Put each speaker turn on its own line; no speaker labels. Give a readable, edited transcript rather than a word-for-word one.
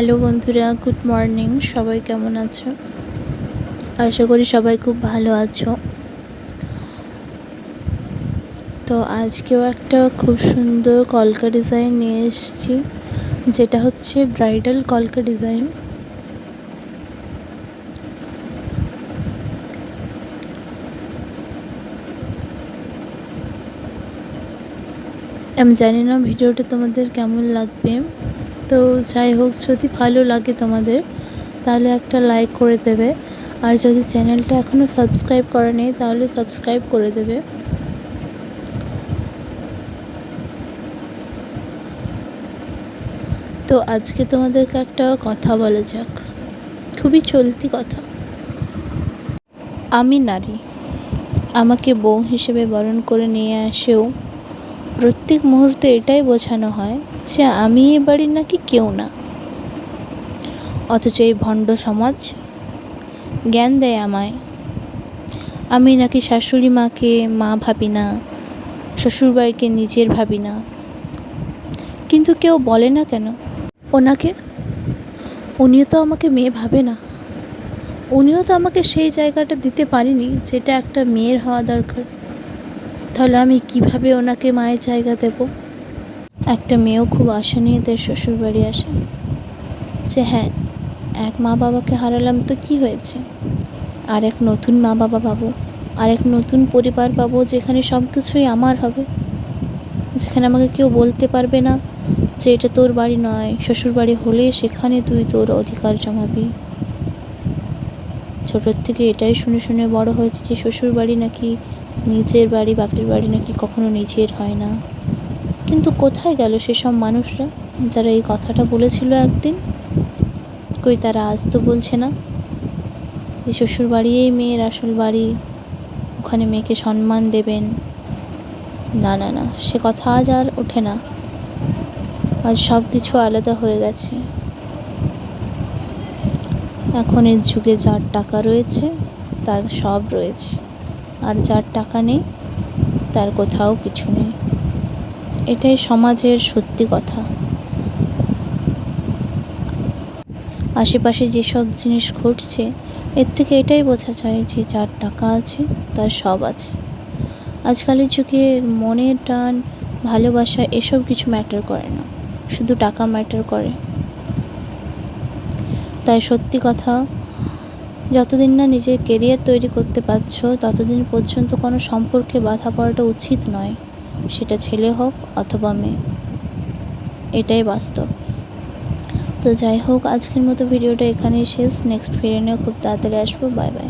Hello বন্ধুরা, good morning. সবাই কেমন আছো? আশা করি সবাই খুব ভালো আছো। তো আজকেও একটা খুব সুন্দর কলকা ডিজাইন নিয়ে এসেছি, যেটা হচ্ছে ব্রাইডাল কলকা ডিজাইন। আমি জানি না ভিডিওটা তোমাদের কেমন লাগবে, তো যাই হোক, যদি ভালো লাগে তোমাদের তাহলে একটা লাইক করে দেবে, আর যদি চ্যানেলটা এখনও সাবস্ক্রাইব করা নেই তাহলে সাবস্ক্রাইব করে দেবে। তো আজকে তোমাদেরকে একটা কথা বলা যাক, খুবই চলতি কথা। আমি নারী, আমাকে বউ হিসেবে বরণ করে নিয়ে আসেও প্রত্যেক মুহূর্তে এটাই বোঝানো হয় যে আমি এ বাড়ির নাকি কেউ না। অথচ এই ভণ্ড সমাজ জ্ঞান দেয় আমায় আমি নাকি শাশুড়ি মাকে মা ভাবি না, শ্বশুরবাড়িকে নিজের ভাবি না। কিন্তু কেউ বলে না কেন ওনাকে, উনিও তো আমাকে মেয়ে ভাবে না, উনিও তো আমাকে সেই জায়গাটা দিতে পারেনি যেটা একটা মেয়ের হওয়া দরকার। তাহলে আমি কিভাবে ওনাকে মায়ের জায়গা দেব? একটা মেয়েও খুব আশা নিয়ে তার শ্বশুরবাড়ি আসে যে হ্যাঁ, এক মা বাবাকে হারালাম তো কি হয়েছে, আর এক নতুন মা বাবা পাবো, আর এক নতুন পরিবার পাবো, যেখানে সব কিছুই আমার হবে, যেখানে আমাকে কেউ বলতে পারবে না যে এটা তোর বাড়ি নয়। শ্বশুর বাড়ি হলে সেখানে তুই তোর অধিকার জমাবি। ছোটোর থেকে এটাই শুনে শুনে বড় হয়েছে যে শ্বশুর বাড়ি নাকি নিজের বাড়ি, বাপের বাড়ি নাকি কখনো নিজের হয় না। কিন্তু কোথায় গেল সেসব মানুষরা যারা এই কথাটা বলেছিল একদিন? কই তারা আজ তো বলছে না যে শ্বশুর বাড়িই মেয়ের আসল বাড়ি, ওখানে মেয়েকে সম্মান দেবেন। না না না, সে কথা আজ আর ওঠে না। আজ সব কিছু আলাদা হয়ে গেছে। এখন এর যুগে যার টাকা রয়েছে তার সব রয়েছে, আর যার টাকা নেই তার কোথাও কিছু নেই। এটাই সমাজের সত্যি কথা। আশেপাশে যেসব জিনিস ঘটছে এর থেকে এটাই বোঝা যায় যে যার টাকা আছে তার সব আছে। আজকালের যুগে মনের টান, ভালোবাসা এসব কিছু ম্যাটার করে না, শুধু টাকা ম্যাটার করে। তাই সত্যি কথা, যতদিন না নিজের কেরিয়ার তৈরি করতে পারছো ততদিন পর্যন্ত কোনো সম্পর্কে বাধা পড়াটা উচিত নয়, সেটা ছেলে হোক অথবা মেয়ে। এটাই বাস্তব। তো যাই হোক, আজকের মতো ভিডিওটা এখানেই শেষ। নেক্সট ভিডিও নিয়ে খুব তাড়াতাড়ি আসবো। Bye bye.